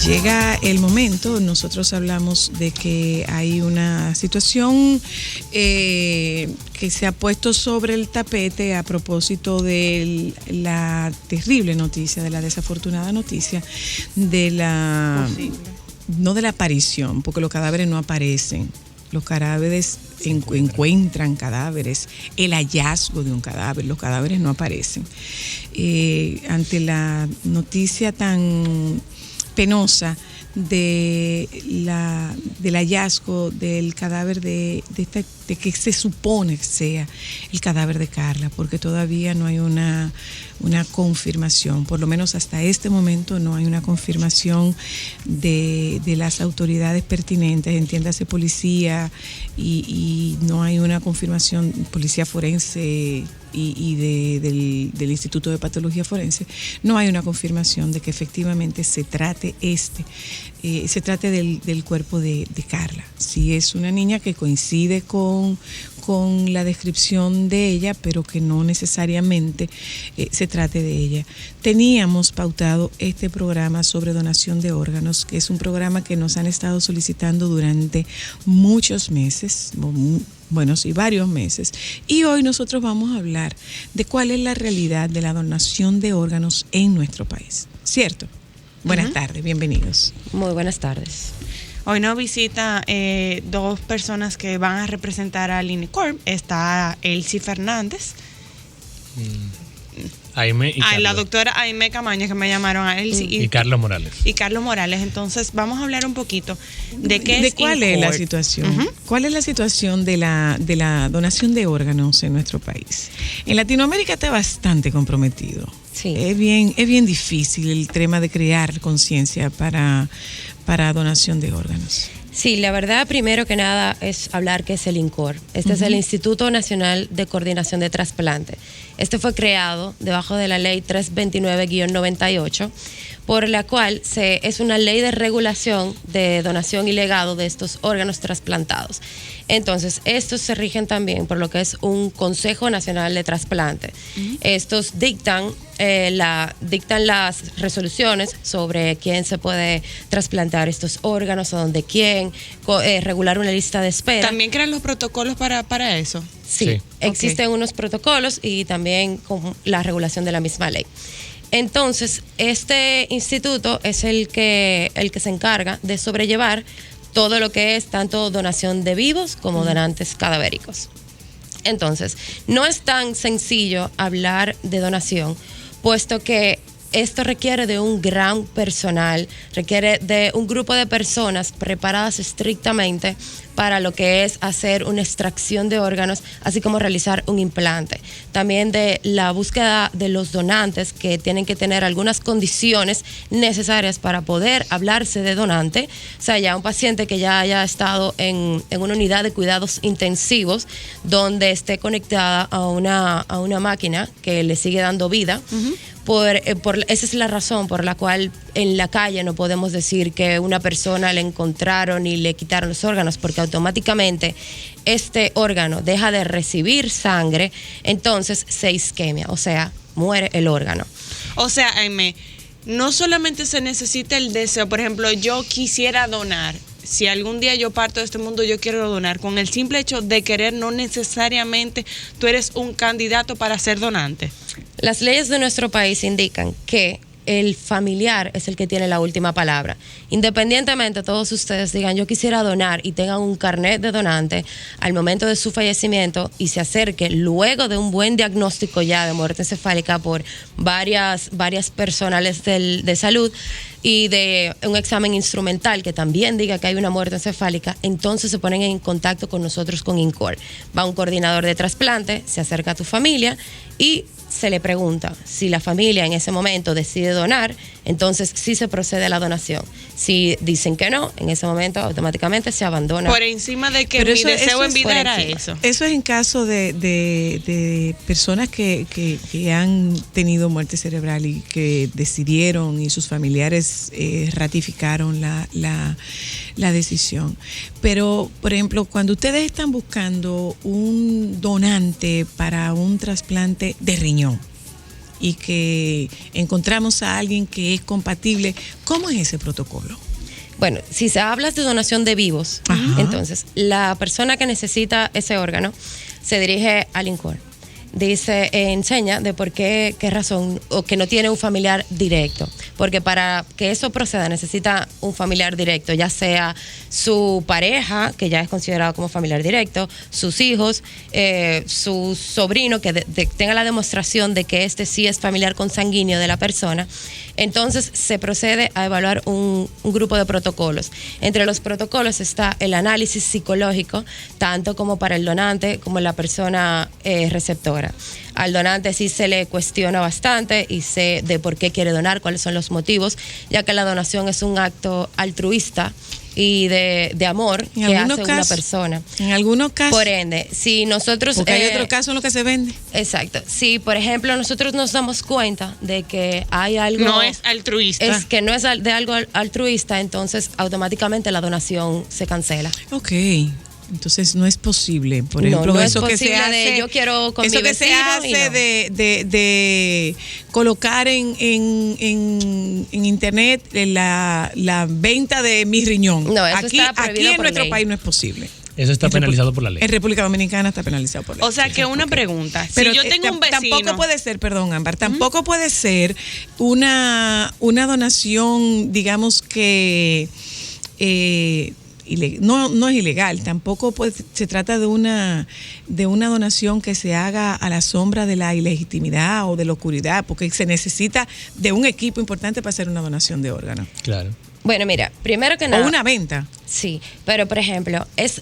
Llega el momento, nosotros hablamos de que hay una situación que se ha puesto sobre el tapete a propósito de la terrible noticia, de la desafortunada noticia de la... no de la aparición, porque los cadáveres no aparecen. Los cadáveres encuentran cadáveres, el hallazgo de un cadáver, los cadáveres no aparecen. Ante la noticia tan penosa del hallazgo del cadáver de que se supone que sea el cadáver de Carla, porque todavía no hay una confirmación, por lo menos hasta este momento no hay una confirmación de las autoridades pertinentes, entiéndase policía, y no hay una confirmación, policía forense del Instituto de Patología Forense, no hay una confirmación de que efectivamente se trate del cuerpo de Carla. Sí es una niña que coincide con la descripción de ella, pero que no necesariamente se trate de ella. Teníamos pautado este programa sobre donación de órganos, que es un programa que nos han estado solicitando durante muchos meses, bueno, sí, varios meses. Y hoy nosotros vamos a hablar de cuál es la realidad de la donación de órganos en nuestro país. ¿Cierto? Buenas tardes, bienvenidos. Muy buenas tardes. Hoy nos visita dos personas que van a representar al INICORP. Está Elsie Fernández. Aime y Carlos. La doctora Aime Camaño, que me llamaron a Elsie. Y Carlos Morales. Y Carlos Morales. Entonces, vamos a hablar un poquito de cuál es la situación. ¿Cuál es la situación de la donación de órganos en nuestro país? En Latinoamérica está bastante comprometido. Sí. Es bien difícil el tema de crear conciencia para donación de órganos. Sí, la verdad, primero que nada, es hablar que es el INCOR. Este es el Instituto Nacional de Coordinación de Trasplante. Este fue creado debajo de la ley 329-98, por la cual es una ley de regulación de donación y legado de estos órganos trasplantados. Entonces, estos se rigen también por lo que es un Consejo Nacional de Trasplante. Estos dictan las resoluciones sobre quién se puede trasplantar estos órganos, a dónde quién, regular una lista de espera. ¿También crean los protocolos para eso? Sí, existen unos protocolos y también con la regulación de la misma ley. Entonces, este instituto es el que se encarga de sobrellevar todo lo que es tanto donación de vivos como donantes cadavéricos. Entonces, no es tan sencillo hablar de donación, puesto que esto requiere de un gran personal, requiere de un grupo de personas preparadas estrictamente para lo que es hacer una extracción de órganos, así como realizar un implante. También de la búsqueda de los donantes, que tienen que tener algunas condiciones necesarias para poder hablarse de donante. O sea, ya un paciente que ya haya estado en una unidad de cuidados intensivos, donde esté conectada a una máquina que le sigue dando vida. Esa es la razón por la cual en la calle no podemos decir que una persona le encontraron y le quitaron los órganos, porque automáticamente este órgano deja de recibir sangre, entonces se isquemia, o sea, muere el órgano. O sea, Aime, no solamente se necesita el deseo, por ejemplo, yo quisiera donar. Si algún día yo parto de este mundo, yo quiero donar. Con el simple hecho de querer, no necesariamente tú eres un candidato para ser donante. Las leyes de nuestro país indican que el familiar es el que tiene la última palabra. Independientemente todos ustedes digan yo quisiera donar y tengan un carnet de donante al momento de su fallecimiento y se acerque luego de un buen diagnóstico ya de muerte encefálica por varias personales de salud y de un examen instrumental que también diga que hay una muerte encefálica, entonces se ponen en contacto con nosotros con INCOR. Va un coordinador de trasplante, se acerca a tu familia y se le pregunta si la familia en ese momento decide donar, entonces sí se procede a la donación. Si dicen que no, en ese momento automáticamente se abandona. Por encima de que mi deseo en vida era eso. Eso es en caso de personas que han tenido muerte cerebral y que decidieron y sus familiares ratificaron la decisión. Pero, por ejemplo, cuando ustedes están buscando un donante para un trasplante de riñón y que encontramos a alguien que es compatible, ¿cómo es ese protocolo? Bueno, si se habla de donación de vivos, entonces la persona que necesita ese órgano se dirige al INCOR. Dice, enseña de por qué razón, o que no tiene un familiar directo. Porque para que eso proceda necesita un familiar directo, ya sea su pareja, que ya es considerado como familiar directo, sus hijos, su sobrino, que tenga la demostración de que este sí es familiar consanguíneo de la persona. Entonces se procede a evaluar un grupo de protocolos. Entre los protocolos está el análisis psicológico, tanto como para el donante como la persona receptora. Al donante sí se le cuestiona bastante y sé de por qué quiere donar, cuáles son los motivos, ya que la donación es un acto altruista y de amor que hace una persona. En algunos casos. Por ende, si nosotros... Porque hay otro caso en lo que se vende. Exacto. Si, por ejemplo, nosotros nos damos cuenta de que hay algo... No es altruista. Es que no es de algo altruista, entonces automáticamente la donación se cancela. Ok. Entonces no es posible, por ejemplo, no eso es que se hace de yo quiero con eso mi que se hace de colocar en internet la venta de mi riñón. No, eso está prohibido aquí en por nuestro ley. país no es posible. Eso está penalizado por la ley. En República Dominicana está penalizado por la ley. O sea que una pregunta, pero si yo tengo un vecino... Tampoco puede ser, perdón Ámbar, tampoco puede ser una donación, digamos que... no es ilegal, tampoco se trata de una donación que se haga a la sombra de la ilegitimidad o de la oscuridad, porque se necesita de un equipo importante para hacer una donación de órganos. Claro. Bueno, mira, primero que nada... O una venta. Sí, pero por ejemplo, es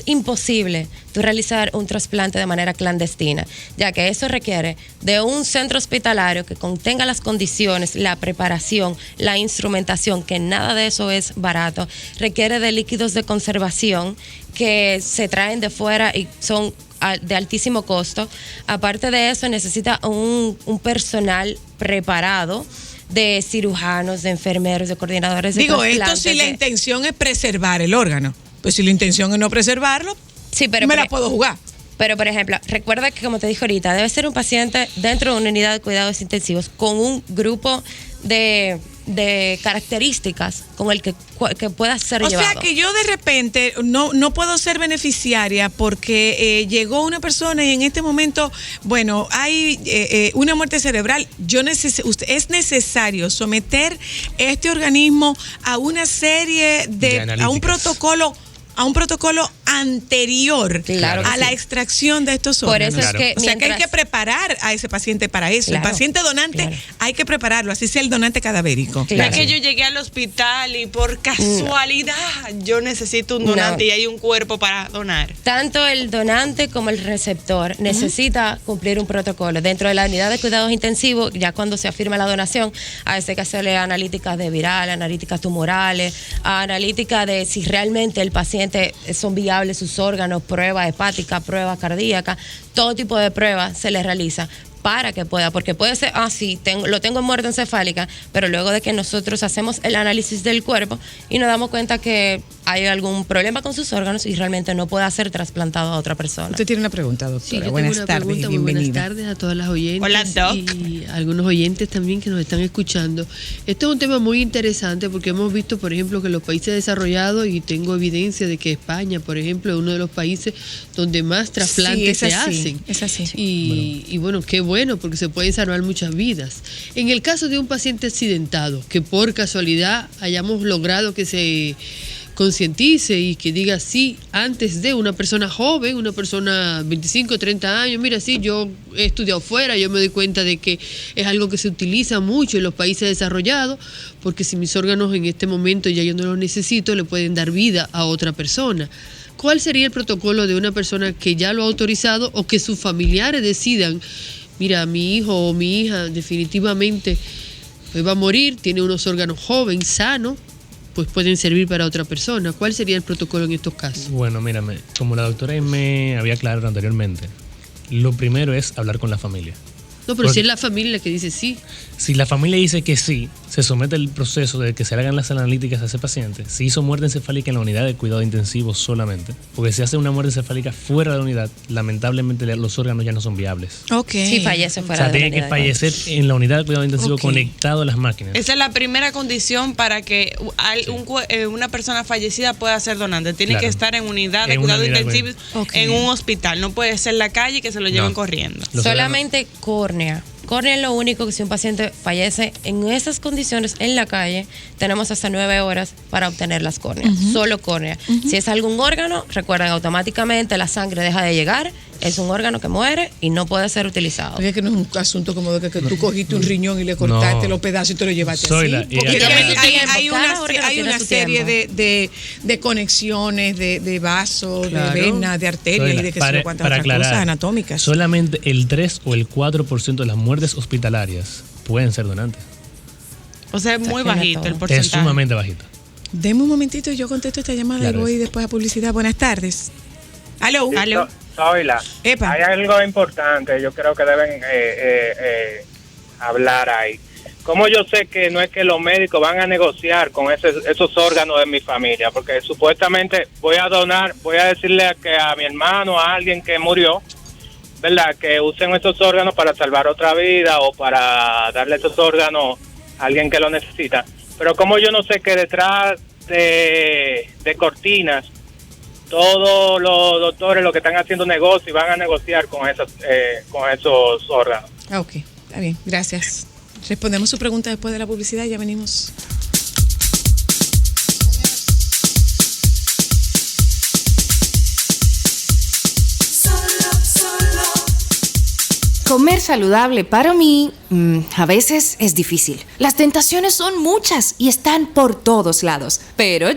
imposible tú realizar un trasplante de manera clandestina, ya que eso requiere de un centro hospitalario que contenga las condiciones, la preparación, la instrumentación, que nada de eso es barato, requiere de líquidos de conservación que se traen de fuera y son de altísimo costo. Aparte de eso, necesita un personal preparado, de cirujanos, de enfermeros, de coordinadores de trasplantes. Esto si la intención es preservar el órgano. Pues si la intención es no preservarlo, sí, pero me la puedo jugar. Pero, por ejemplo, recuerda que, como te dije ahorita, debe ser un paciente dentro de una unidad de cuidados intensivos con un grupo de características con el que pueda ser llevado. O sea que yo de repente no puedo ser beneficiaria porque llegó una persona y en este momento, bueno, hay una muerte cerebral. Es necesario someter este organismo a una serie a un protocolo anterior a la extracción de estos órganos. Por eso es que o sea que hay que preparar a ese paciente para eso. Claro, el paciente donante hay que prepararlo, así sea el donante cadavérico. No es que yo llegué al hospital y por casualidad yo necesito un donante y hay un cuerpo para donar. Tanto el donante como el receptor necesita cumplir un protocolo. Dentro de la unidad de cuidados intensivos, ya cuando se afirma la donación, a veces hay que hacerle analíticas de viral, analíticas tumorales, analíticas de si realmente el paciente son viables sus órganos, pruebas hepáticas, pruebas cardíacas, todo tipo de pruebas se les realiza para que pueda, porque puede ser, sí, lo tengo en muerte encefálica, pero luego de que nosotros hacemos el análisis del cuerpo y nos damos cuenta que hay algún problema con sus órganos y realmente no puede ser trasplantado a otra persona. Usted tiene una pregunta, doctora. Sí, buenas tardes, bienvenida. Buenas tardes a todas las oyentes. Hola, Doc. Y algunos oyentes también que nos están escuchando. Este es un tema muy interesante porque hemos visto, por ejemplo, que los países desarrollados, y tengo evidencia de que España, por ejemplo, es uno de los países donde más trasplantes se hacen. Es así. Y bueno, qué bueno bueno porque se pueden salvar muchas vidas. En el caso de un paciente accidentado, que por casualidad hayamos logrado que se concientice y que diga sí antes de una persona joven, una persona 25, 30 años, mira, sí, yo he estudiado fuera, yo me doy cuenta de que es algo que se utiliza mucho en los países desarrollados, porque si mis órganos en este momento ya yo no los necesito, le pueden dar vida a otra persona. ¿Cuál sería el protocolo de una persona que ya lo ha autorizado o que sus familiares decidan, mira, mi hijo o mi hija definitivamente va a morir, tiene unos órganos jóvenes, sanos, pues pueden servir para otra persona? ¿Cuál sería el protocolo en estos casos? Bueno, mírame, como la doctora me había aclarado anteriormente, lo primero es hablar con la familia. No, pero si es la familia la que dice sí. Si la familia dice que sí, se somete el proceso de que se hagan las analíticas a ese paciente. Si hizo muerte encefálica en la unidad de cuidado intensivo solamente, porque si hace una muerte encefálica fuera de la unidad, lamentablemente los órganos ya no son viables. Ok. Si fallece fuera de la tiene unidad. que fallecer en la unidad de cuidado intensivo conectado a las máquinas. Esa es la primera condición para que una persona fallecida pueda ser donante. Tiene que estar en unidad de cuidado intensivo en un hospital. No puede ser en la calle que se lo lleven corriendo. Solamente córnea. Córnea es lo único que si un paciente fallece en esas condiciones en la calle, tenemos hasta 9 horas para obtener las córneas. Solo córnea. Si es algún órgano, recuerden, automáticamente la sangre deja de llegar, es un órgano que muere y no puede ser utilizado. Porque es que no es un asunto como de que tú cogiste un riñón y le cortaste los pedazos y te lo llevaste así. Porque hay una serie de conexiones, de vasos, de venas, de arterias y de que se lo cuantas otras cosas anatómicas. Solamente el 3 o el 4% de las muertes hospitalarias pueden ser donantes. O sea, es muy bajito el porcentaje. Es sumamente bajito. Deme un momentito, yo contesto esta llamada y voy después a publicidad. Buenas tardes. Aló. Aló. Zoila, Epa. hay algo importante, yo creo que deben hablar ahí. ¿Cómo yo sé que no es que los médicos van a negociar con esos órganos de mi familia? Porque supuestamente voy a decirle a mi hermano, a alguien que murió, ¿verdad?, que usen esos órganos para salvar otra vida o para darle esos órganos a alguien que lo necesita. Pero como yo no sé que detrás de cortinas todos los doctores lo que están haciendo negocio y van a negociar con esos órganos. Ok, está bien, gracias. Respondemos su pregunta después de la publicidad y ya venimos. Comer saludable para mí a veces es difícil. Las tentaciones son muchas y están por todos lados, pero yo